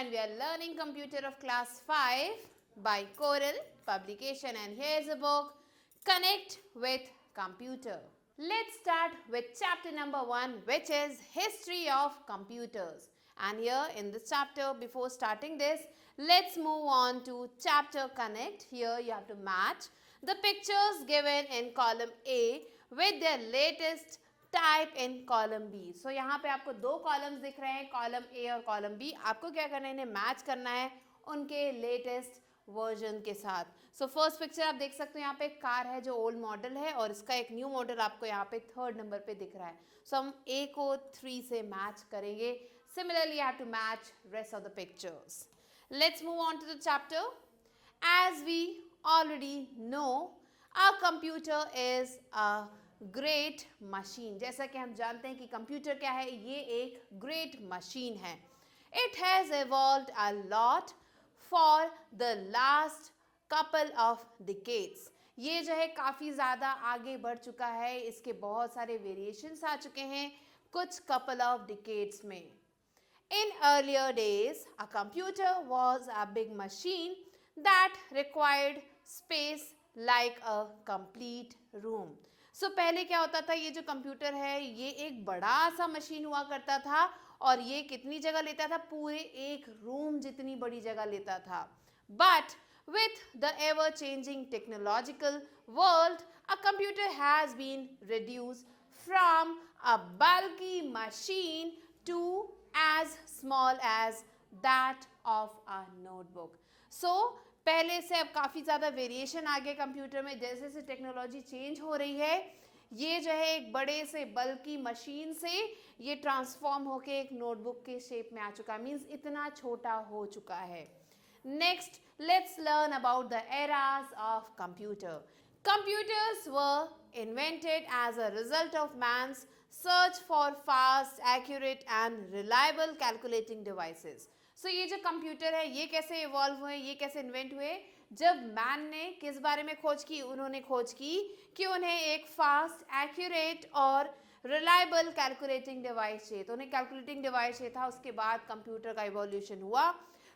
and we are learning computer of class 5 by Coral publication, and here is a book, Connect with Computer. Let's start with chapter number 1, which is History of Computers. And here in this chapter, before starting this, let's move on to chapter Connect. Here you have to match the pictures given in column A with their latest type in column B. So यहाँ पे आपको दो columns दिख रहे हैं, column A और column B. आपको क्या करना है, इन्हें मैच करना है उनके लेटेस्ट वर्जन के साथ. सो फर्स्ट पिक्चर आप देख सकते हो, यहाँ पे एक कार है जो ओल्ड मॉडल है और इसका एक न्यू मॉडल आपको यहाँ पे 3rd नंबर पे दिख रहा है. सो हम ए को 3 से मैच करेंगे. Similarly you have to match rest of the pictures. Let's move on to the chapter. As we already know, our computer is a great machine. जैसा कि हम जानते हैं कि कंप्यूटर क्या है, ये एक ग्रेट मशीन है. It has evolved a lot for the last couple of decades. ये जो है काफ़ी ज़्यादा आगे बढ़ चुका है. इसके बहुत सारे वेरिएशंस आ चुके हैं कुछ couple of decades में. In earlier days, a computer was a big machine that required space like a complete room. सो पहले क्या होता था, ये जो कंप्यूटर है ये एक बड़ा सा मशीन हुआ करता था और ये कितनी जगह लेता था, पूरे एक रूम जितनी बड़ी जगह लेता था. But with the ever changing technological world, a computer has been reduce from a bulky machine to as small as that of a notebook. So पहले से अब काफ़ी ज़्यादा वेरिएशन आ गया कंप्यूटर में. जैसे जैसे टेक्नोलॉजी चेंज हो रही है, ये जो है एक बड़े से बल्कि मशीन से ये ट्रांसफॉर्म होके एक नोटबुक के शेप में आ चुका है. मीन्स इतना छोटा हो चुका है. Next let's learn about the eras of computer. Computers were invented as a result of man's search for fast, accurate and reliable calculating devices. So ये जो कंप्यूटर है ये कैसे इवॉल्व हुए, ये कैसे इन्वेंट हुए, जब मैन ने किस बारे में खोज की, उन्होंने खोज की कि उन्हें एक फास्ट, एक्यूरेट और रिलायबल कैलकुलेटिंग डिवाइस चाहिए. तो उन्हें कैलकुलेटिंग डिवाइस चाहिए था. उसके बाद कंप्यूटर का इवोल्यूशन हुआ.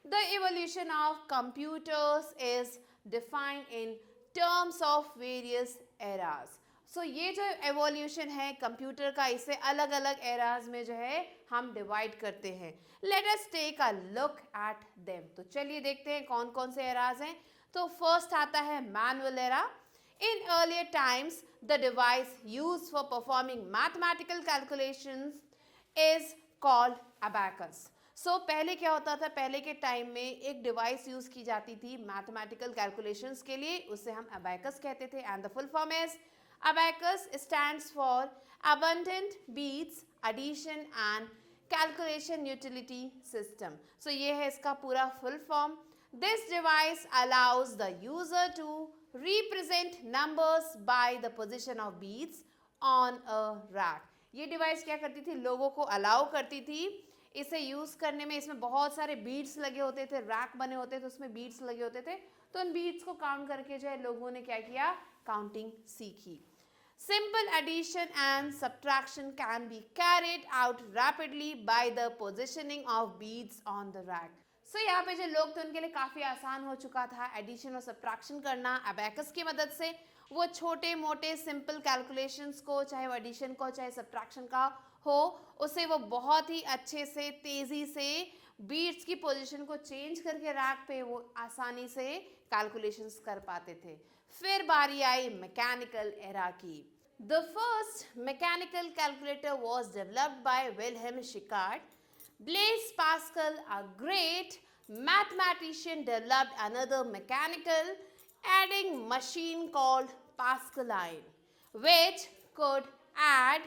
The evolution of computers is defined in terms of various eras. So ये जो एवोल्यूशन है कंप्यूटर का, इसे अलग अलग एराज में जो है हम डिवाइड करते हैं. Let us take a look at them. तो चलिए देखते हैं कौन कौन से एराज हैं. तो फर्स्ट आता है manual era. In earlier times the device used for performing mathematical calculations is called abacus. So पहले क्या होता था, पहले के टाइम में एक डिवाइस यूज की जाती थी मैथमेटिकल कैलकुलेशंस के लिए, उसे हम अबैकस कहते थे. And the full form is abacus stands for abundant beads addition and calculation utility system. So ये है इसका पूरा full form. This device allows the user to represent numbers by the position of beads on a rack. ये device क्या करती थी, लोगों को अलाउ करती थी इसे यूज करने में. इसमें बहुत सारे बीट्स लगे होते थे, रैक बने होते थे, उसमें बीट्स लगे होते थे. तो उन बीट्स को काउंट करके जो है लोगों ने क्या किया, काउंटिंग सीखी. Simple addition and subtraction can be carried out rapidly by the positioning of beads on the rack. So यहाँ पे जो लोग थे उनके लिए काफ़ी आसान हो चुका था एडिशन और सब्ट्रैक्शन करना अबैकस की मदद से. वो छोटे मोटे सिंपल कैलकुलेशंस को, चाहे वो एडिशन को चाहे सब्ट्रैक्शन का हो, उसे वो बहुत ही अच्छे से तेज़ी से बीट्स की पोजीशन को चेंज करके रैक पे वो आसानी से कैलकुलेशंस कर पाते थे. फिर बारी आई मैकेनिकल एरा की. The first mechanical calculator was developed by Wilhelm Schickard. Blaise Pascal, a great mathematician, developed another mechanical adding machine called Pascaline, which could add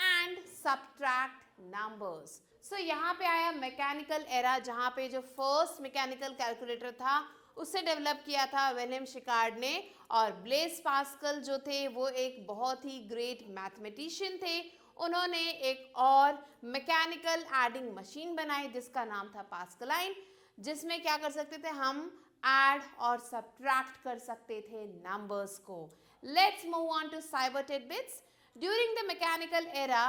and subtract numbers. So यहाँ पे आया मैकेनिकल एरा, जहाँ पे जो first mechanical calculator था उसे develop किया था विलियम शिकार्ड ने. और ब्लेस पास्कल जो थे वो एक बहुत ही ग्रेट मैथमेटिशियन थे. उन्होंने एक और मैकेनिकल एडिंग मशीन बनाई जिसका नाम था पास्कलाइन, जिसमें क्या कर सकते थे, हम ऐड और सब्ट्रैक्ट कर सकते थे नंबर्स को. Let's move on to cyber tidbits. During the mechanical era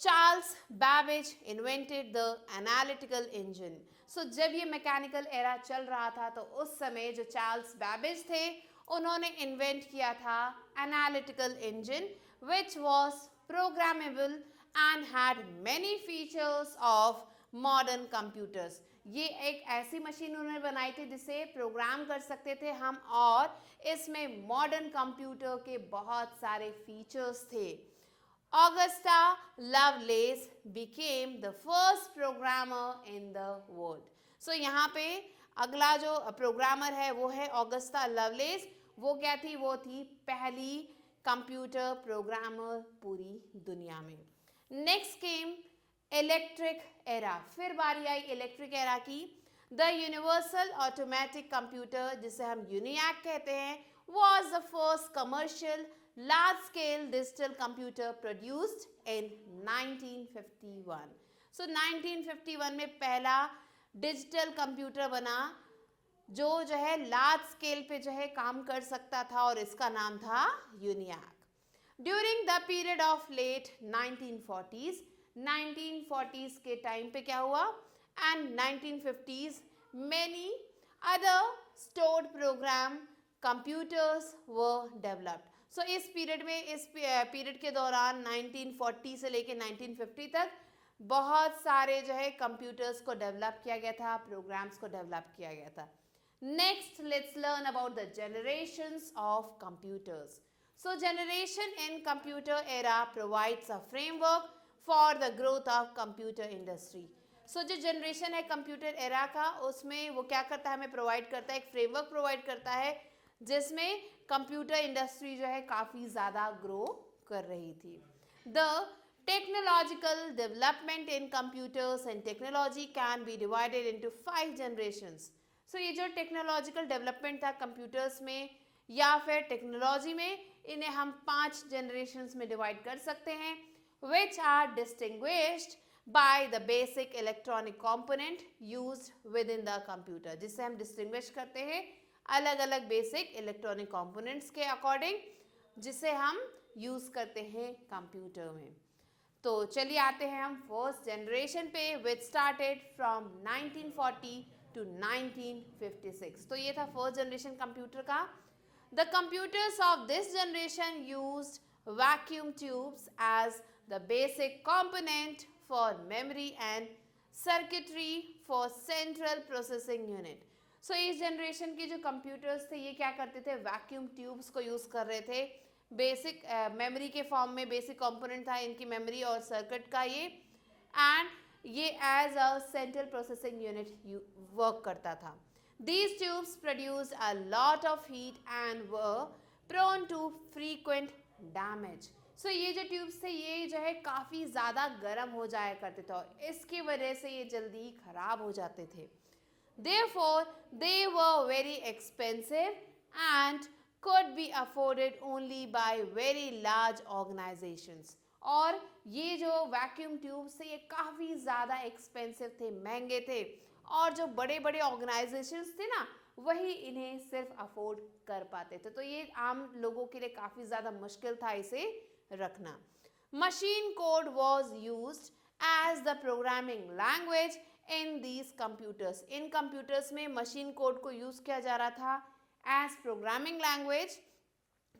Charles Babbage invented the analytical engine. So जब ये मैकेनिकल एरा चल रहा था तो उस समय जो चार्ल्स बैबेज थे उन्होंने इन्वेंट किया था analytical engine which was programmable and had many features of modern computers. ये एक ऐसी मशीन उन्होंने बनाई थी जिसे प्रोग्राम कर सकते थे हम, और इसमें मॉडर्न कंप्यूटर के बहुत सारे फीचर्स थे। Augusta Lovelace became the first programmer in the world. So यहाँ पे अगला जो प्रोग्रामर है वो है ऑगस्टा लवलेस। वो क्या थी? वो थी पहली कंप्यूटर प्रोग्रामर पूरी दुनिया में। नेक्स्ट केम इलेक्ट्रिक एरा। फिर बारी आई इलेक्ट्रिक एरा की। द यूनिवर्सल ऑटोमेटिक कंप्यूटर, जिसे हम यूनियाक कहते हैं, was the first commercial large-scale digital computer produced in 1951. So 1951 में पहला डिजिटल कंप्यूटर बना जो है लार्ज स्केल पे जो है काम कर सकता था, और इसका नाम था ENIAC. During the period of late 1940s, 1940s के टाइम पे क्या हुआ, and 1950s many other stored program computers were developed. So इस पीरियड के दौरान 1940 से लेके 1950 तक बहुत सारे जो है कंप्यूटर्स को डेवलप किया गया था, प्रोग्राम्स को डेवलप किया गया था। Next let's learn about the generations of computers. So generation in computer era provides a framework for the growth of computer industry. So जो जनरेशन है कंप्यूटर एरा का, उसमें वो क्या करता है, हमें प्रोवाइड करता है, एक फ्रेमवर्क प्रोवाइड करता है जिसमें कंप्यूटर इंडस्ट्री जो है काफ़ी ज़्यादा ग्रो कर रही थी। The technological development in computers and technology can be divided into 5 generations. So ये जो टेक्नोलॉजिकल डेवलपमेंट था कंप्यूटर्स में या फिर टेक्नोलॉजी में, इन्हें हम 5 जनरेशंस में डिवाइड कर सकते हैं, which are distinguished by the basic electronic component used within the computer, जिससे हम डिस्टिंग्विश करते हैं अलग अलग बेसिक इलेक्ट्रॉनिक कंपोनेंट्स के अकॉर्डिंग, जिसे हम यूज़ करते हैं कंप्यूटर में। तो चलिए आते हैं हम फर्स्ट जनरेशन पे, विच स्टार्टेड फ्रॉम 1940 टू 1956। तो ये था फर्स्ट जनरेशन कंप्यूटर का। The computers of this generation used vacuum tubes as the basic component for memory and circuitry for central processing unit. So इस जनरेशन के जो computers थे ये क्या करते थे, वैक्यूम ट्यूब्स को यूज़ कर रहे थे। बेसिक मेमोरी के फॉर्म में बेसिक कंपोनेंट था इनकी मेमोरी और सर्किट का ये, एंड ये as a central processing unit work करता था। These tubes produce a lot of heat and were prone to frequent damage. So ये जो ट्यूब्स थे ये जो है काफ़ी ज़्यादा गर्म हो जाया करते थे और इसकी वजह से ये जल्दी ख़राब हो जाते थे। Therefore, they were very expensive and could be afforded only by very large organizations. और ये जो वैक्यूम ट्यूब्स थे ये काफ़ी ज़्यादा एक्सपेंसिव थे, महंगे थे, और जो बड़े बड़े ऑर्गेनाइजेशंस थे ना वही इन्हें सिर्फ अफोर्ड कर पाते थे। तो ये आम लोगों के लिए काफ़ी ज़्यादा मुश्किल था इसे रखना। Machine code was used as the programming language in these computers. इन कंप्यूटर्स में मशीन कोड को यूज़ किया जा रहा था एज प्रोग्रामिंग लैंग्वेज।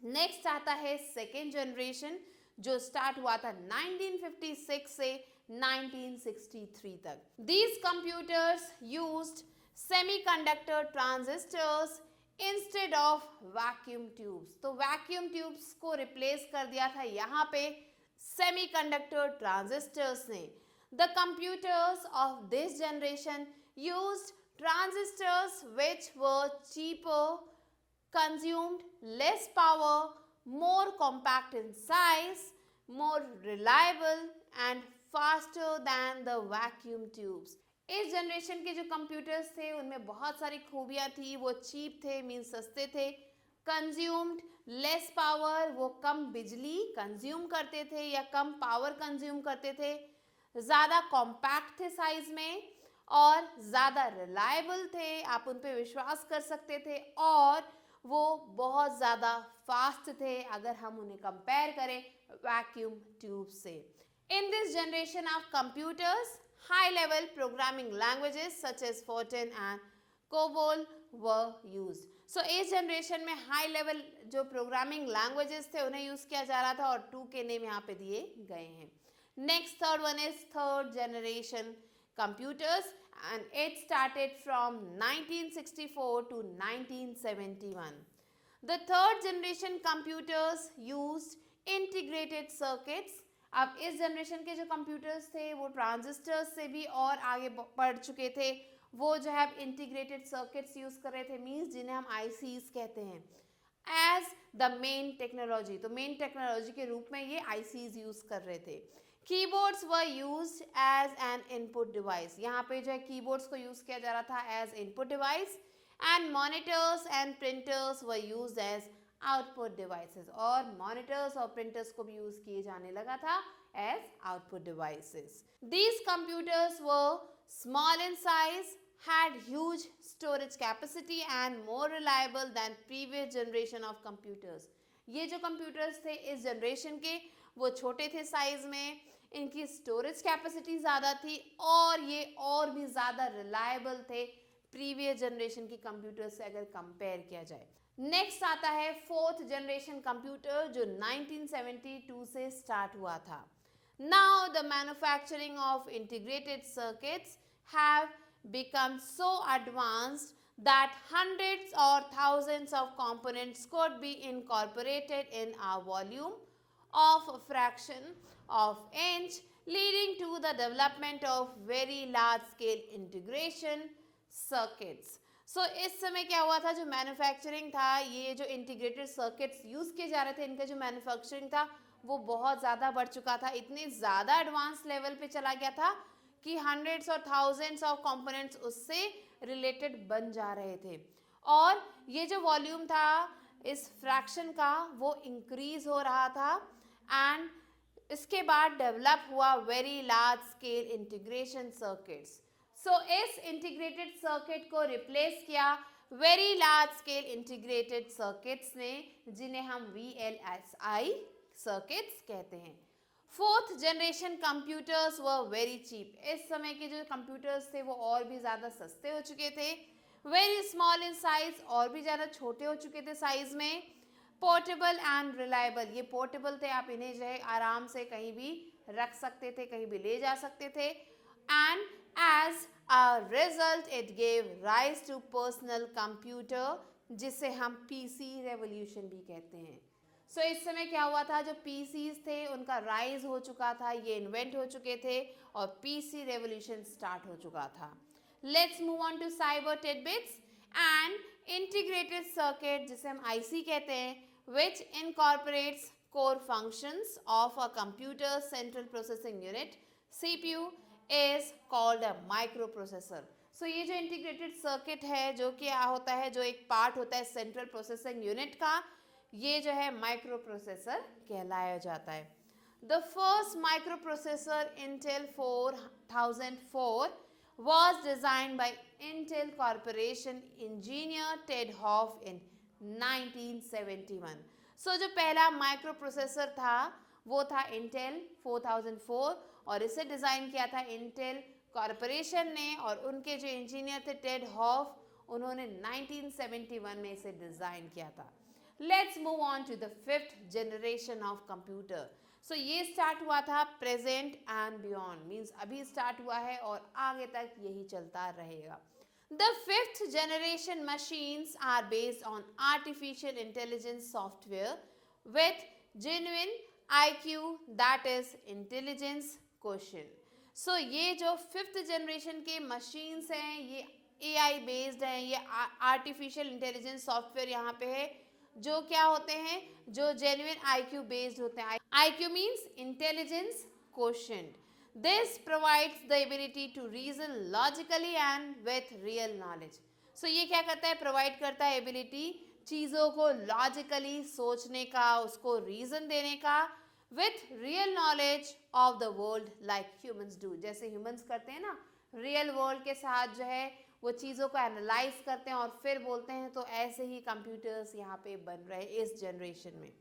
नेक्स्ट आता है सेकेंड जनरेशन जो स्टार्ट हुआ था 1956 से 1963 तक। These computers used semiconductor transistors instead of vacuum tubes. तो वैक्यूम ट्यूब्स को रिप्लेस कर दिया था यहाँ पे सेमीकंडक्टर ट्रांजिस्टर्स ने। The computers of this generation used transistors which were cheaper, consumed less power, more compact in size, more reliable and faster than the vacuum tubes. इस generation के जो कंप्यूटर्स थे उनमें बहुत सारी खूबियाँ थी। वो चीप थे, मीन सस्ते थे। कंज्यूम्ड लेस पावर, वो कम बिजली कंज्यूम करते थे या कम पावर कंज्यूम करते थे। ज़्यादा कॉम्पैक्ट थे साइज में और ज़्यादा रिलायबल थे, आप उन पे विश्वास कर सकते थे, और वो बहुत ज़्यादा फास्ट थे अगर हम उन्हें कंपेयर करें वैक्यूम ट्यूब से। In this generation of computers, high-level programming languages such as Fortran and COBOL were used. So इस जनरेशन में हाई लेवल जो प्रोग्रामिंग लैंग्वेजेस थे उन्हें यूज किया जा रहा था और 2 के नेम यहाँ पे दिए गए हैं. Next third one is third generation computers and it started from 1964 to 1971. The third generation computers used integrated circuits. अब इस जनरेशन के जो कंप्यूटर्स थे वो ट्रांजिस्टर्स से भी और आगे बढ़ चुके थे. वो जो है इंटीग्रेटेड सर्किट्स यूज कर रहे थे, मींस जिन्हें हम आईसीज कहते हैं एज द मेन टेक्नोलॉजी. तो मेन टेक्नोलॉजी के रूप में ये आईसीज यूज कर रहे थे. Keyboards were used as an input device. यहाँ पे जो है कीबोर्ड्स को यूज किया जा रहा था as input device. And monitors and printers were used as output devices. और मॉनिटर्स और प्रिंटर्स को भी यूज किए जाने लगा था as output devices. These computers were small in size, had huge storage capacity and more reliable than previous generation of computers. ये जो कंप्यूटर्स थे इस जनरेशन के वो छोटे थे साइज में, इनकी स्टोरेज कैपेसिटी ज़्यादा थी और ये और भी ज़्यादा रिलायबल थे प्रीवियस जनरेशन की कंप्यूटर से अगर कंपेयर किया जाए. नेक्स्ट आता है फोर्थ जनरेशन कंप्यूटर जो 1972 से स्टार्ट हुआ था. Now the manufacturing of integrated circuits have become so advanced that hundreds or thousands of components could be incorporated in a volume of a fraction of inch, leading to the development of very large scale integration circuits. So इस समय क्या हुआ था, जो manufacturing था, ये जो integrated circuits use किए जा रहे थे, इनका जो मैन्युफैक्चरिंग था वो बहुत ज़्यादा बढ़ चुका था. इतने ज़्यादा एडवांस लेवल पे चला गया था कि हंड्रेड्स और थाउजेंड्स ऑफ कंपोनेंट्स उससे रिलेटेड बन जा रहे थे. और ये जो वॉल्यूम था इस फ्रैक्शन का वो इंक्रीज हो रहा था. एंड इसके बाद डेवलप हुआ very large scale integration circuits. So इस इंटीग्रेटेड सर्किट को रिप्लेस किया very large scale integrated circuits ने, जिन्हें हम VLSI सर्किट्स कहते हैं. Fourth generation computers were very cheap. इस समय के जो कंप्यूटर्स थे वो और भी ज़्यादा सस्ते हो चुके थे. वेरी स्मॉल इन साइज, और भी ज़्यादा छोटे हो चुके थे साइज में. Portable and reliable. ये पोर्टेबल थे, आप इन्हें जो है आराम से कहीं भी रख सकते थे, कहीं भी ले जा सकते थे. And as a result it gave rise to personal computer, जिसे हम PC रेवोल्यूशन भी कहते हैं. सो इस समय क्या हुआ था, जो PCs थे उनका राइज हो चुका था, ये इन्वेंट हो चुके थे और PC रेवोल्यूशन स्टार्ट हो चुका था. Let's move on to cyber tidbits and integrated circuit, जिसे हम IC कहते हैं, which incorporates core functions of a computer central processing unit CPU is called a microprocessor. So ये जो इंटीग्रेटेड सर्किट है, जो क्या होता है, जो एक पार्ट होता है सेंट्रल प्रोसेसिंग यूनिट का, ये जो है माइक्रो प्रोसेसर कहलाया जाता है. The first micro processor Intel 4004 was designed by Intel Corporation engineer Ted Hoff in 1971. सो जो पहला माइक्रो प्रोसेसर था वो था Intel 4004 और इसे डिज़ाइन किया था Intel कॉरपोरेशन ने, और उनके जो इंजीनियर थे टेड हॉफ, उन्होंने 1971 में इसे डिज़ाइन किया था. Let's move on to the fifth generation of computer. So ये स्टार्ट हुआ था present and beyond, means अभी स्टार्ट हुआ है और आगे तक यही चलता रहेगा. The fifth generation machines are based on artificial intelligence software with genuine IQ, that is intelligence quotient. So ये जो फिफ्थ जनरेशन के मशीन्स हैं ये AI बेस्ड हैं, ये आर्टिफिशियल इंटेलिजेंस सॉफ्टवेयर यहाँ पे है, जो क्या होते हैं, जो जेन्युइन IQ बेस्ड होते हैं. IQ means intelligence quotient. This provides the ability to reason logically and with real knowledge. So ये क्या करता है, प्रोवाइड करता है एबिलिटी चीज़ों को लॉजिकली सोचने का, उसको रीजन देने का, with real knowledge of the world like humans do. जैसे ह्यूमंस करते हैं ना, रियल वर्ल्ड के साथ जो है वो चीज़ों को एनालाइज करते हैं और फिर बोलते हैं, तो ऐसे ही कंप्यूटर्स यहाँ पे बन रहे हैं इस जनरेशन में.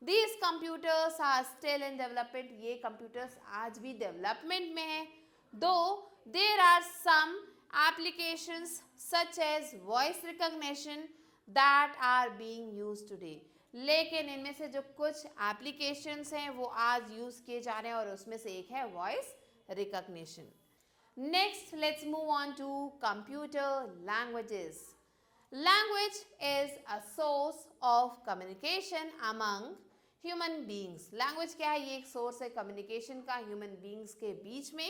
These computers are still in development. ये computers आज भी development में हैं. Though there are some applications such as voice recognition that are being used today. लेकिन इनमें से जो कुछ applications हैं वो आज use किए जा रहे हैं और उसमें से एक है voice recognition. Next, let's move on to computer languages. Language is a source of communication among human beings. Language क्या है? ये एक source है communication का human beings के बीच में.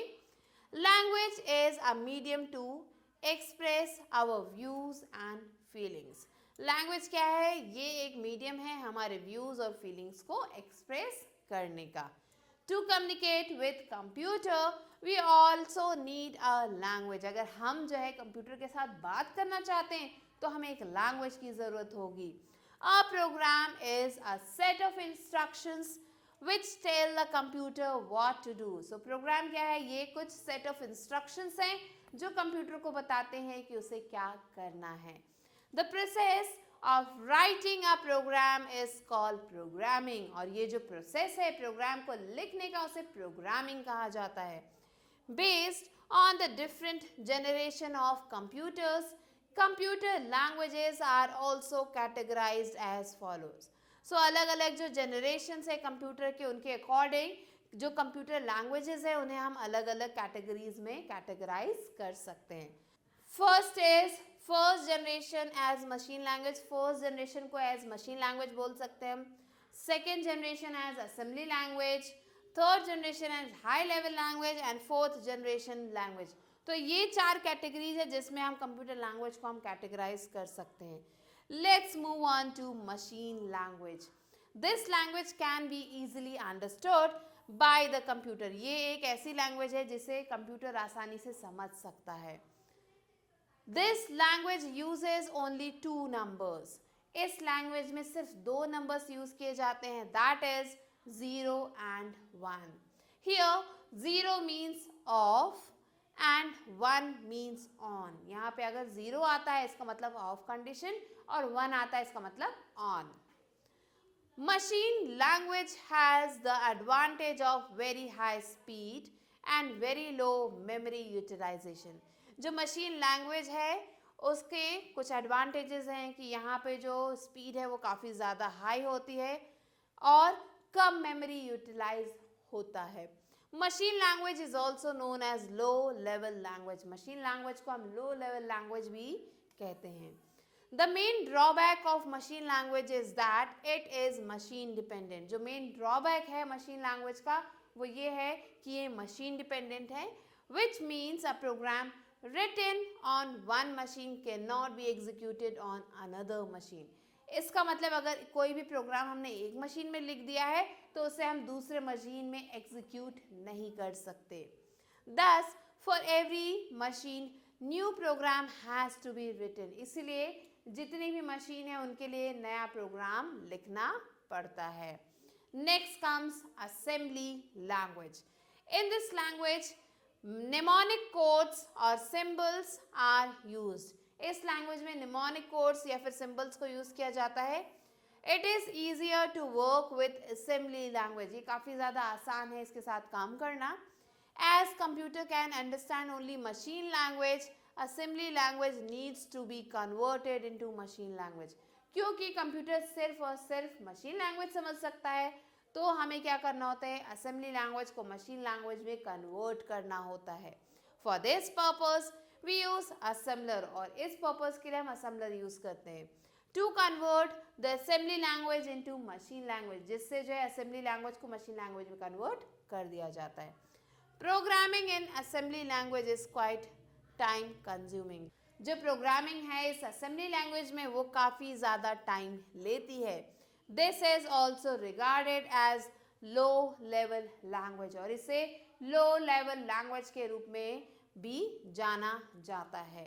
Language is a medium to express our views and feelings. Language क्या है? ये एक medium है हमारे views और feelings को express करने का. To communicate with computer, we also need a language. अगर हम जो है कंप्यूटर के साथ बात करना चाहते हैं तो हमें एक लैंग्वेज की ज़रूरत होगी. A program is a set of instructions which tell the computer what to do. So program क्या है? ये कुछ set of instructions हैं जो कंप्यूटर को बताते हैं कि उसे क्या करना है. The process of writing a program is called programming. और ये जो process है प्रोग्राम को लिखने का उसे programming कहा जाता है. Based on the different generation of computers, computer languages are also categorized as follows. So अलग अलग जो generations है कंप्यूटर के उनके according जो कंप्यूटर languages है उन्हें हम अलग अलग categories में categorize कर सकते हैं. First is first generation as machine language. First generation को एज मशीन लैंग्वेज बोल सकते हैं. Second generation as assembly language. Third generation as high level language and fourth generation language. तो ये चार कैटेगरीज है जिसमें हम कंप्यूटर लैंग्वेज को हम कैटेगराइज कर सकते हैं. Let's move on to machine language. This language can be easily understood by the computer. ये एक ऐसी लैंग्वेज है जिसे कंप्यूटर आसानी से समझ सकता है. This language uses only two numbers. इस लैंग्वेज में सिर्फ दो नंबर्स यूज किए जाते हैं. That is 0 and 1. Here 0 means off and 1 means on. यहाँ पे अगर 0 आता है इसका मतलब ऑफ कंडीशन और 1 आता है इसका मतलब on. Machine language has the advantage of very high speed and very low memory utilization. जो मशीन लैंग्वेज है उसके कुछ एडवांटेजेस हैं कि यहाँ पे जो स्पीड है वो काफ़ी ज़्यादा हाई होती है और कम मेमोरी यूटिलाइज होता है. Machine language is also known as low level language. Machine language को हम लो लेवल लैंग्वेज भी कहते हैं. The main drawback of machine language is that it is machine dependent. जो मेन ड्रॉबैक है मशीन लैंग्वेज का वो ये है कि ये मशीन डिपेंडेंट है. Which means a program written on one machine cannot be executed on another machine. इसका मतलब अगर कोई भी प्रोग्राम हमने एक मशीन में लिख दिया है तो उसे हम दूसरे मशीन में एग्जीक्यूट नहीं कर सकते. Thus, for every machine, new program has to be written. इसलिए जितनी भी मशीन है उनके लिए नया प्रोग्राम लिखना पड़ता है. Next comes assembly language. In this language, mnemonic codes और symbols are used. इस लैंग्वेज में mnemonic codes या फिर symbols को यूज किया जाता है. It is easier to work with assembly language. ये काफ़ी ज़्यादा आसान है इसके साथ काम करना. As computer can understand only machine language, assembly language needs to be converted into machine language. क्योंकि कंप्यूटर सिर्फ और सिर्फ मशीन लैंग्वेज समझ सकता है तो हमें क्या करना होता है असेंबली लैंग्वेज को मशीन लैंग्वेज में कन्वर्ट करना होता है. For this purpose we use assembler. और इस पर्पस के लिए हम असेंबलर यूज करते हैं to convert the assembly language into machine language. जिससे जो है असेंबली लैंग्वेज को मशीन लैंग्वेज में कन्वर्ट कर दिया जाता है. Programming in assembly language is quite time consuming. जो प्रोग्रामिंग है इस असेंबली लैंग्वेज में वो काफ़ी ज़्यादा टाइम लेती है. This is also regarded as low level language. और इसे low level language के रूप में भी जाना जाता है.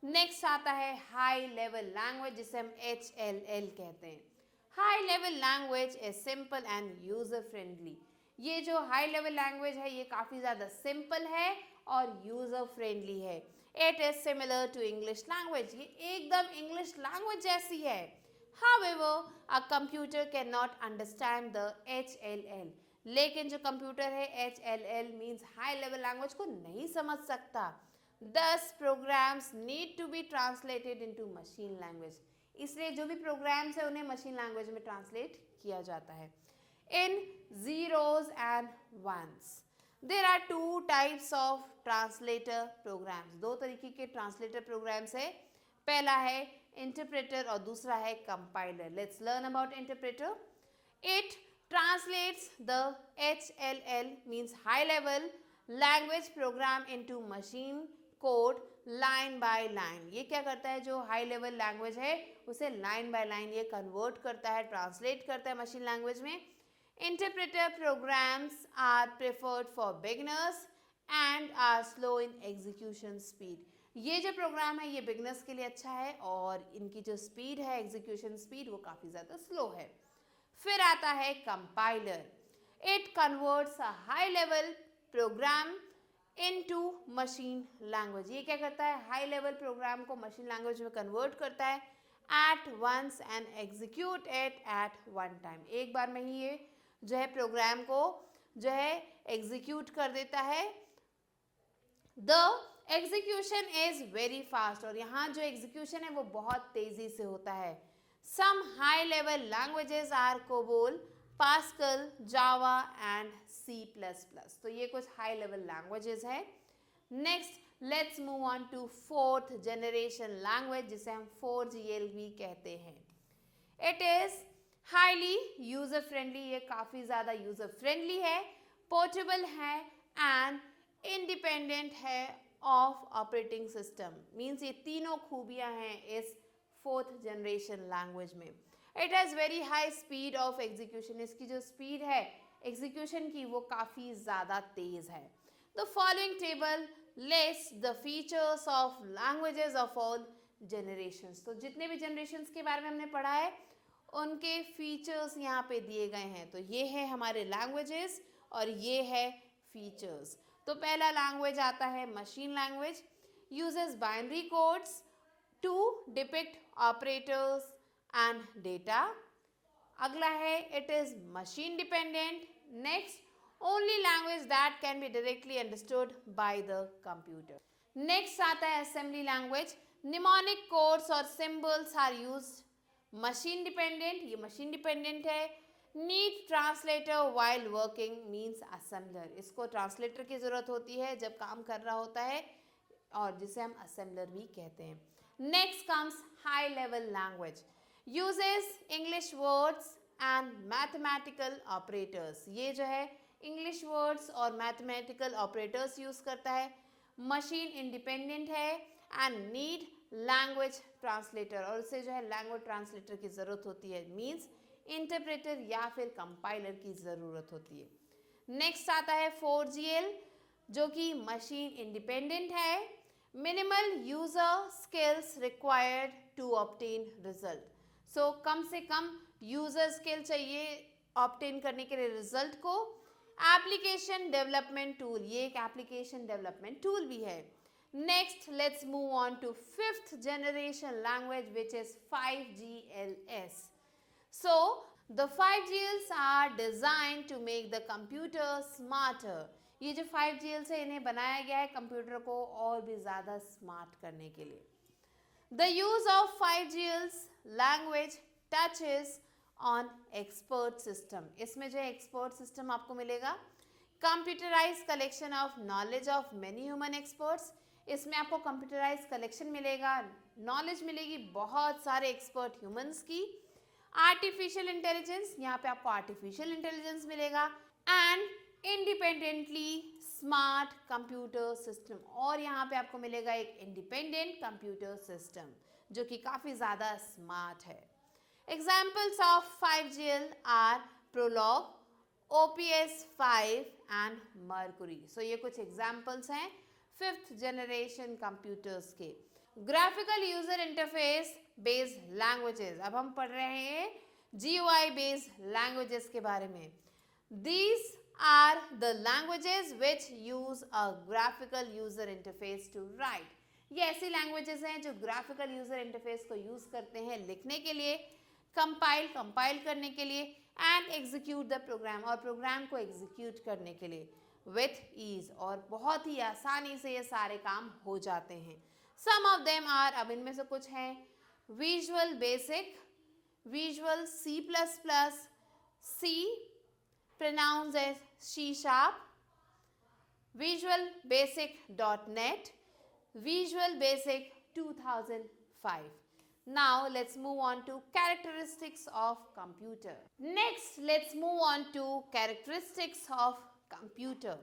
Next आता है high level language जिसे हम HLL कहते हैं. High level language is simple and user friendly. ये जो high level language है ये काफ़ी ज़्यादा simple है और user friendly है. It is similar to English language. ये एकदम English language जैसी है. However, a computer cannot understand the HLL. लेकिन जो कंप्यूटर है HLL means high level language को नहीं समझ सकता. Thus, programs need to be translated into machine language. इसलिए जो भी प्रोग्राम्स है उन्हें मशीन लैंग्वेज में ट्रांसलेट किया जाता है. In zeros and ones, there are two types of translator programs. दो तरीके के ट्रांसलेटर प्रोग्राम्स है. पहला है इंटरप्रेटर और दूसरा है compiler. Let's learn about interpreter. It translates the HLL means high level language program into machine code line by line. ये क्या करता है, जो हाई लेवल लैंग्वेज है उसे लाइन बाय लाइन ये कन्वर्ट करता है, ट्रांसलेट करता है मशीन लैंग्वेज में. Interpreter programs are preferred for beginners and are slow in execution speed. ये जो प्रोग्राम है ये बिगिनर्स के लिए अच्छा है और इनकी जो स्पीड है, एग्जीक्यूशन स्पीड, वो काफ़ी ज़्यादा स्लो है. फिर आता है compiler. It converts a high level program into machine language. ये क्या करता है, हाई लेवल प्रोग्राम को मशीन लैंग्वेज में कन्वर्ट करता है at once and execute it at one time. एक बार में ही ये जो है प्रोग्राम को जो है एग्जीक्यूट कर देता है. The execution is very fast. और यहाँ जो एग्जीक्यूशन है वो बहुत तेजी से होता है. Some high level languages are COBOL, Pascal, Java and C++. तो ये कुछ high level languages है. Next, let's move on to fourth generation language जिसे हम 4GL भी कहते हैं. It is highly user friendly. ये काफ़ी ज़्यादा user friendly है, portable है and independent है of operating system. Means ये तीनों खूबियाँ हैं इस फोर्थ जनरेशन लैंग्वेज में. It has very high speed of execution. इसकी जो स्पीड है एग्जीक्यूशन की वो काफ़ी ज़्यादा तेज़ है. The following table list the features of languages of all generations. तो जितने भी जनरेशंस के बारे में हमने पढ़ा है उनके फीचर्स यहाँ पे दिए गए हैं. तो ये है हमारे लैंग्वेजेस और ये है फीचर्स. तो पहला लैंग्वेज आता है machine language. Uses binary codes to depict operators and data. अगला है it is machine dependent. Next, only language that can be directly understood by the computer. Next आता है assembly language. Mnemonic codes और symbols are used. Machine dependent, ये machine dependent है. Need translator while working means assembler. इसको translator की ज़रूरत होती है जब काम कर रहा होता है और जिसे हम assembler भी कहते हैं. Next comes high level language. Uses English words and mathematical operators. ये जो है English words और mathematical operators use करता है. Machine independent है and need language translator. और उसे जो है language translator की ज़रूरत होती है. Means interpreter या फिर compiler की ज़रूरत होती है. Next आता है 4GL जो कि machine independent है. Minimal user skills required to obtain result. So कम से कम user skill चाहिए obtain करने के लिए result को. Application development tool, ये एक application development tool भी है. Next, let's move on to fifth generation language which is 5GLS. So the 5GLs are designed to make the computer smarter. ये जो 5GLs है इन्हें बनाया गया है कंप्यूटर को और भी ज़्यादा स्मार्ट करने के लिए. The use of 5GLs language touches on expert system. इसमें जो है expert system आपको मिलेगा. Computerized collection of knowledge of many human experts. इसमें आपको computerized collection मिलेगा, knowledge मिलेगी बहुत सारे expert humans की. Artificial intelligence, यहाँ पे आपको artificial intelligence मिलेगा and independently smart computer system. और यहाँ पे आपको मिलेगा एक इंडिपेंडेंट कंप्यूटर सिस्टम जो कि काफ़ी ज़्यादा स्मार्ट है. Examples of 5GL are Prolog, OPS5 and Mercury. So ये कुछ एग्जाम्पल्स हैं फिफ्थ जनरेशन कंप्यूटर्स के. Graphical user interface based languages. अब हम पढ़ रहे हैं GUI बेस्ड लैंग्वेजेस के बारे में. These are the languages which use a graphical user interface to write. ये ऐसी languages हैं जो graphical user interface को use करते हैं लिखने के लिए. कंपाइल करने के लिए, एंड एग्जीक्यूट द प्रोग्राम, और प्रोग्राम को एग्जीक्यूट करने के लिए, विथ ईज, और बहुत ही आसानी से ये सारे काम हो जाते हैं. सम ऑफ देम आर, अब इनमें से कुछ हैं, visual basic, visual C++, C pronounced as C Sharp, Visual Basic .NET, Visual Basic 2005. Now let's move on to characteristics of computer. Next, let's move on to characteristics of computer.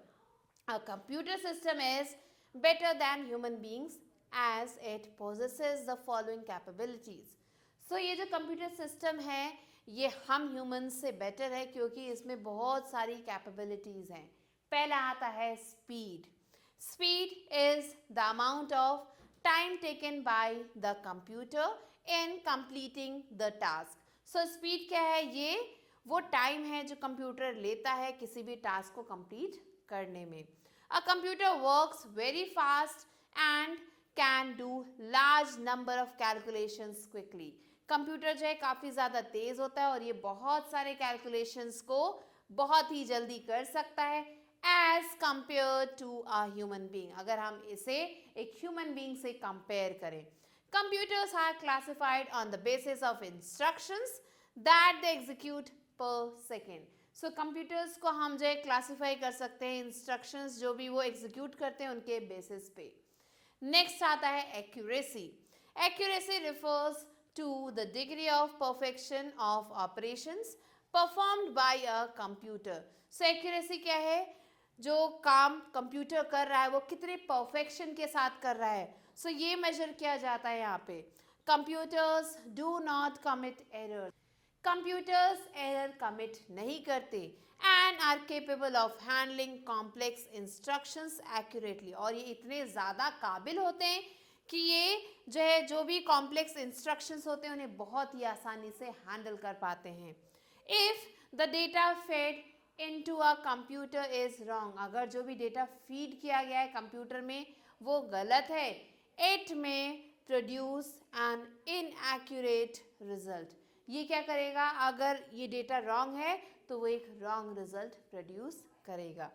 A computer system is better than human beings as it possesses the following capabilities. So ये जो computer system है ये हम humans से better है क्योंकि इसमें बहुत सारी कैपेबिलिटीज़ हैं. पहला आता है speed. Speed is the amount of time taken by the computer in completing the task. So speed क्या है? ये वो टाइम है जो कंप्यूटर लेता है किसी भी टास्क को कंप्लीट करने में. A computer works very fast and can do large number of calculations quickly. Computer जो है काफ़ी ज़्यादा तेज़ होता है और ये बहुत सारे कैलकुलेशंस को बहुत ही जल्दी कर सकता है as compare to a human being, अगर हम इसे एक ह्यूमन बीइंग से कंपेयर करें. Computers are classified on the basis of instructions that they execute per second. So computers को हम जो है क्लासीफाई कर सकते हैं इंस्ट्रक्शंस जो भी वो एग्जीक्यूट करते हैं उनके बेसिस पे. नेक्स्ट आता है accuracy. Accuracy refers to the degree of perfection of operations performed by a computer. So accuracy क्या है? जो काम कंप्यूटर कर रहा है वो कितने परफेक्शन के साथ कर रहा है. So ये मेजर किया जाता है यहाँ पे. Computers do not commit errors. Computers error commit नहीं करते and are capable of handling complex instructions accurately. और ये इतने ज़्यादा काबिल होते हैं कि ये जो है जो भी कॉम्प्लेक्स इंस्ट्रक्शंस होते हैं उन्हें बहुत ही आसानी से हैंडल कर पाते हैं. If the data fade into a computer is wrong, अगर जो भी डेटा फीड किया गया है कंप्यूटर में वो गलत है, इट में प्रोड्यूस एन इनएक्यूरेट रिजल्ट. ये क्या करेगा? अगर ये डेटा रॉन्ग है तो वो एक रॉन्ग रिजल्ट प्रोड्यूस करेगा.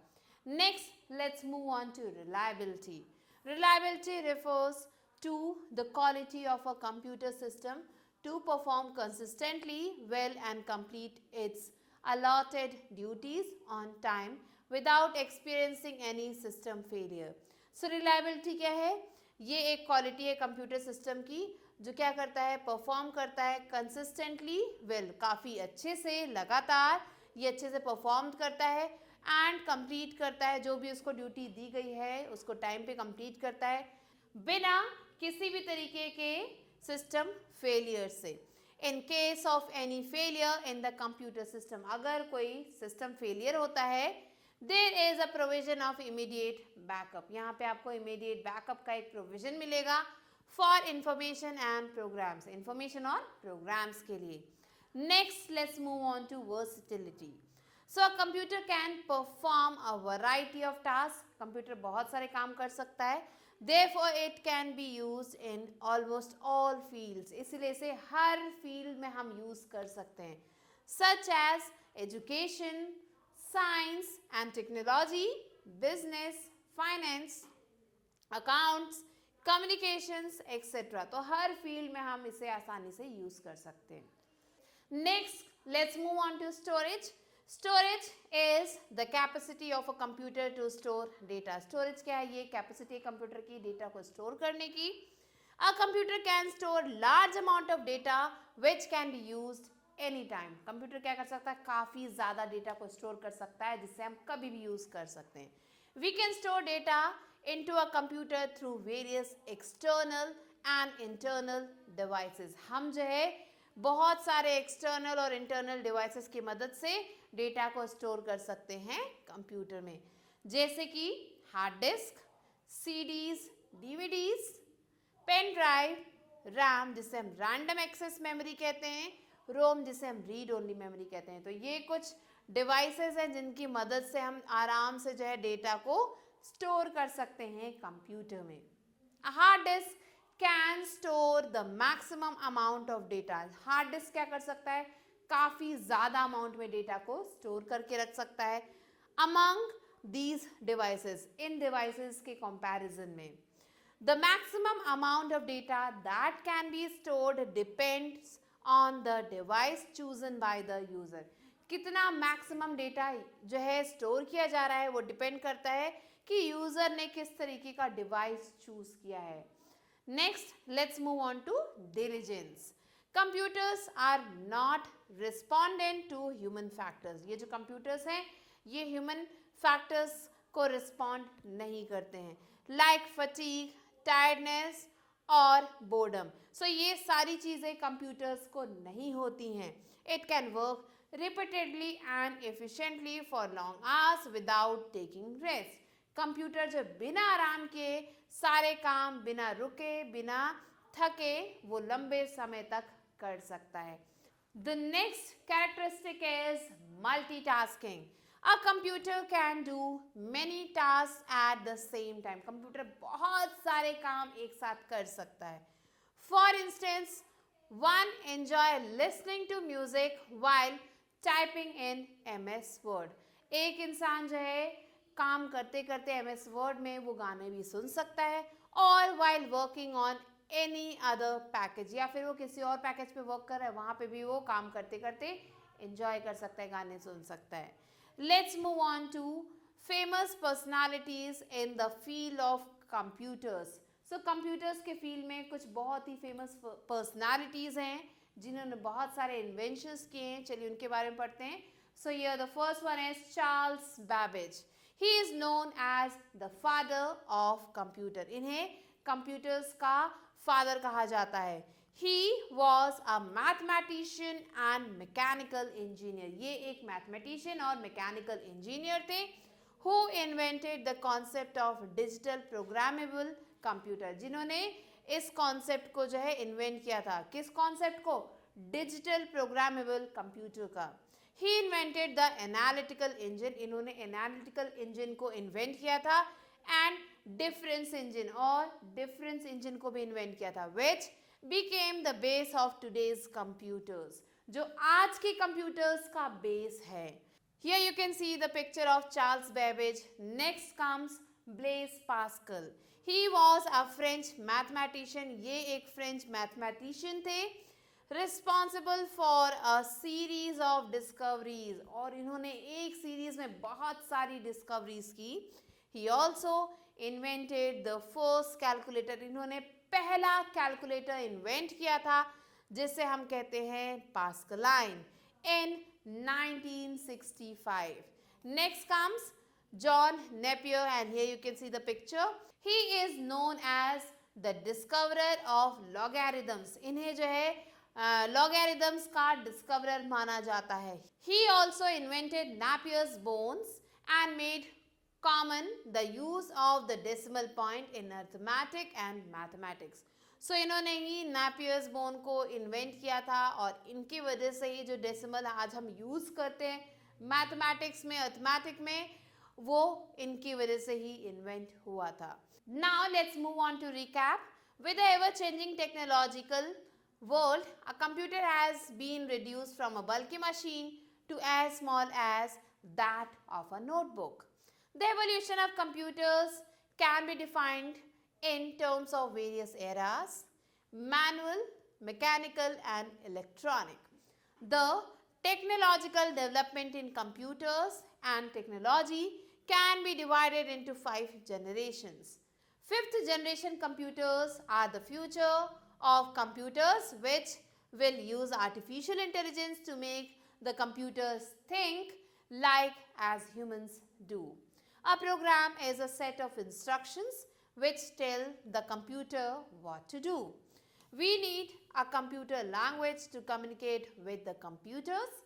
Next, let's move on to reliability. Reliability refers to the quality of a computer system to perform consistently well and complete its allotted duties on time without experiencing any system failure. So reliability क्या है? ये एक quality है computer system की जो क्या करता है? परफॉर्म करता है कंसिस्टेंटली वेल, काफ़ी अच्छे से लगातार ये अच्छे से परफॉर्म करता है एंड कंप्लीट करता है जो भी उसको ड्यूटी दी गई है उसको टाइम पे कंप्लीट करता है बिना किसी भी तरीके के सिस्टम फेलियर से. In case of any failure in the computer system, अगर कोई सिस्टम फेलियर होता है, there is a provision of immediate backup. यहाँ पे आपको इमीडिएट बैकअप का एक प्रोविजन मिलेगा for information and programs, information और प्रोग्राम्स के लिए. Next, let's move on to versatility. So a computer can perform a variety of task. Computer बहुत सारे काम कर सकता है. Therefore, it can be used in almost all fields. इसलिए इसे हर फील्ड में हम यूज कर सकते हैं. Such as education, science and technology, business, finance, accounts, communications, etc. तो हर फील्ड में हम इसे आसानी से यूज कर सकते हैं. Next, let's move on to storage. Storage is the capacity of a computer to store data. Storage क्या है? ये कैपेसिटी कंप्यूटर की डेटा को स्टोर करने की. A computer can store large amount of data which can be used any time. Computer क्या कर सकता है? काफ़ी ज़्यादा डेटा को स्टोर कर सकता है जिससे हम कभी भी यूज़ कर सकते हैं. We can store data into a computer through various external and internal devices. हम जो है बहुत सारे एक्सटर्नल और इंटरनल डिवाइसेस की मदद से डेटा को स्टोर कर सकते हैं कंप्यूटर में, जैसे कि hard disk, CDs, DVDs, pen drive, RAM जिसे हम रैंडम एक्सेस मेमोरी कहते हैं, रोम जिसे हम रीड ओनली मेमोरी कहते हैं. तो ये कुछ डिवाइसेस हैं जिनकी मदद से हम आराम से जो है डेटा को स्टोर कर सकते हैं कंप्यूटर में. Hard disk can store the maximum amount of data. Hard disk क्या कर सकता है? काफी ज्यादा अमाउंट में डेटा को स्टोर करके रख सकता है. Among these devices, in devices के कंपैरिजन में, the maximum amount of data that can be stored depends on the device chosen by the user. कितना मैक्सिमम डेटा जो है स्टोर किया जा रहा है वो डिपेंड करता है कि यूजर ने किस तरीके का डिवाइस चूज किया है. Next, let's move on to diligence. Computers are not respondent to human factors. ये जो कंप्यूटर्स हैं ये ह्यूमन फैक्टर्स को रिस्पॉन्ड नहीं करते हैं, लाइक फटीग, टायर्डनेस और बोर्डम. सो ये सारी चीज़ें कंप्यूटर्स को नहीं होती हैं. It can work repeatedly and efficiently for long hours without taking rest. Computer जो बिना आराम के सारे काम बिना रुके बिना थके वो लंबे समय तक कर सकता है. The next characteristic is multitasking. A computer can do many tasks at the same time. Computer बहुत सारे काम एक साथ कर सकता है. For instance, one enjoy listening to music while typing in MS Word. एक इंसान जो है काम करते करते MS Word में वो गाने भी सुन सकता है, और while working on any other package, या फिर वो किसी और पैकेज पे वर्क कर रहा है वहाँ पे भी वो काम करते करते एंजॉय कर सकता है, गाने सुन सकता है. Let's move on to famous personalities in the field of computers. So computers के फील्ड में कुछ बहुत ही फेमस पर्सनालिटीज हैं जिन्होंने बहुत सारे इन्वेंशंस किए हैं. चलिए उनके बारे में पढ़ते हैं. So here the first one is Charles Babbage. He is known as the father of computer. इन्हें कंप्यूटर्स का फादर कहा जाता है. He was a mathematician and mechanical engineer. ये एक मैथमेटिशियन और मैकेनिकल इंजीनियर थे. Who invented the concept of digital programmable computer. जिन्होंने इस कॉन्सेप्ट को जो है इन्वेंट किया था. किस कॉन्सेप्ट को? डिजिटल प्रोग्रामेबल कंप्यूटर का. ही इन्वेंटेड द एनालिटिकल इंजन. इन्होंने एनालिटिकल इंजन को इन्वेंट किया था. एंड डिफरेंस इंजन, और डिफरेंस इंजन को भी इन्वेंट किया था, which became the base of today's computers. जो आज के कंप्यूटर्स का बेस है. Here you can see the picture of Charles Babbage. Next comes Blaise Pascal. He was a French mathematician. ये एक फ्रेंच मैथमेटिशियन थे, responsible for a series of discoveries. और इन्होंने एक सीरीज में बहुत सारी डिस्कवरीज की. He also invented the first calculator. इन्होंने पहला कैलकुलेटर इन्वेंट किया था जिसे हम कहते हैं Pascaline in 1965. Next comes John Napier, and here you can see the picture. He is known as the discoverer of logarithms. इन्हें जो है logarithms का discoverer माना जाता है. He also invented Napier's bones and made common the use of the decimal point in arithmetic and mathematics. So इन्होंने ही Napier's bone को invent किया था, और इनकी वजह से ही जो डेसिमल आज हम यूज करते हैं मैथमेटिक्स में, अर्थमेटिक में, वो इनकी वजह से ही इन्वेंट हुआ था. Now let's move on to recap. With the ever changing technological world, a computer has been reduced from a bulky machine to as small as that of a notebook. The evolution of computers can be defined in terms of various eras: manual, mechanical, and electronic. The technological development in computers and technology can be divided into 5 generations. Fifth generation computers are the future of computers, which will use artificial intelligence to make the computers think like as humans do. A program is a set of instructions which tell the computer what to do. We need a computer language to communicate with the computers.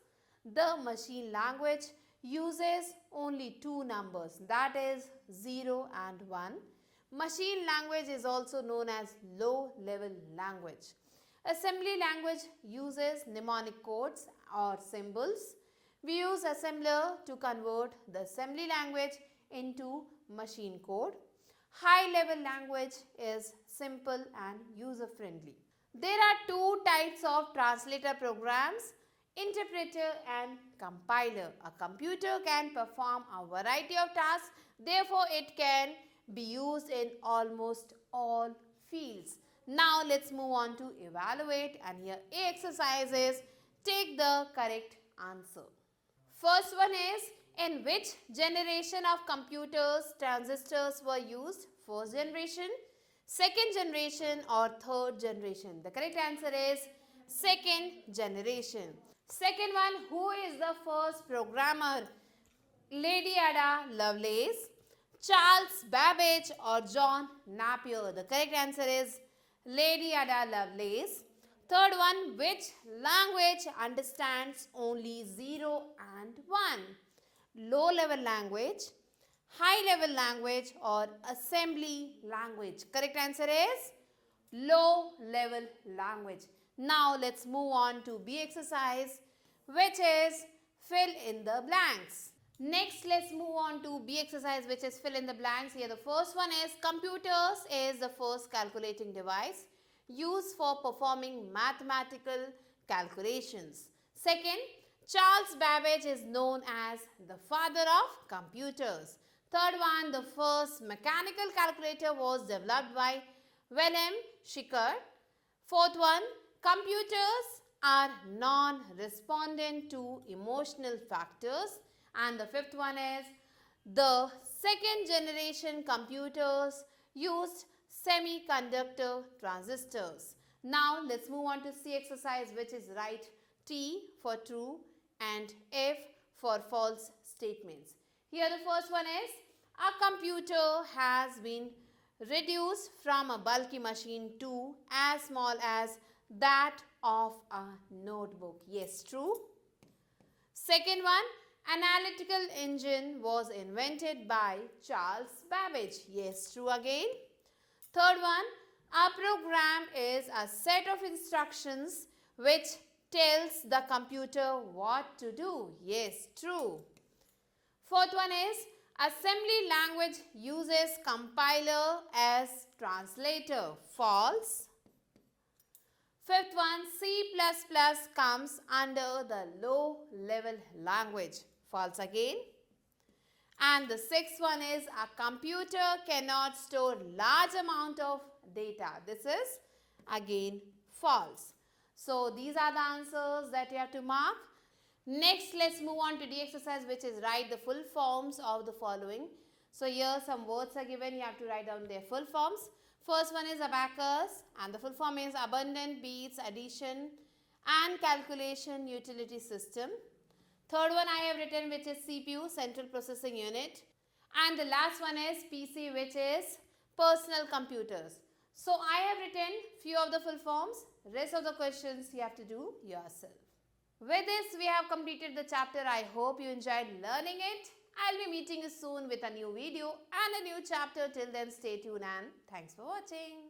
The machine language uses only 2 numbers, that is 0 and 1. Machine language is also known as low-level language. Assembly language uses mnemonic codes or symbols. We use assembler to convert the assembly language into machine code. High-level language is simple and user-friendly. There are two types of translator programs, interpreter and compiler. A computer can perform a variety of tasks, therefore it can be used in almost all fields. Now let's move on to evaluate, and here A exercises. Take the correct answer. First one is, in which generation of computers transistors were used? First generation, second generation or third generation? The correct answer is second generation. Second one, who is the first programmer? Lady Ada Lovelace, Charles Babbage or John Napier? The correct answer is Lady Ada Lovelace. Third one, which language understands only 0 and 1? Low level language, high level language or assembly language? Correct answer is low level language. Now let's move on to B exercise, which is fill in the blanks. Next, let's move on to B exercise, which is fill in the blanks. Here the first one is, computers is the first calculating device used for performing mathematical calculations. Second, Charles Babbage is known as the father of computers. Third one, the first mechanical calculator was developed by Wilhelm Schicker. Fourth one, computers are non-respondent to emotional factors. And the fifth one is, the second generation computers used semiconductor transistors. Now let's move on to C exercise, which is write T for true and F for false statements. Here the first one is, a computer has been reduced from a bulky machine to as small as that of a notebook. Yes, true. Second one, analytical engine was invented by Charles Babbage. Yes, true again. Third one, a program is a set of instructions which tells the computer what to do. Yes, true. Fourth one is, assembly language uses compiler as translator. False. Fifth one, C++ comes under the low level language. False again. And the sixth one is, a computer cannot store large amount of data. This is again false. So these are the answers that you have to mark. Next, let's move on to D exercise, which is write the full forms of the following. So here some words are given. You have to write down their full forms. First one is abacus, and the full form is abundant beats addition and calculation utility system. Third one I have written, which is CPU, central processing unit. And the last one is PC, which is personal computers. So I have written few of the full forms. Rest of the questions you have to do yourself. With this, we have completed the chapter. I hope you enjoyed learning it. I'll be meeting you soon with a new video and a new chapter. Till then, stay tuned and thanks for watching.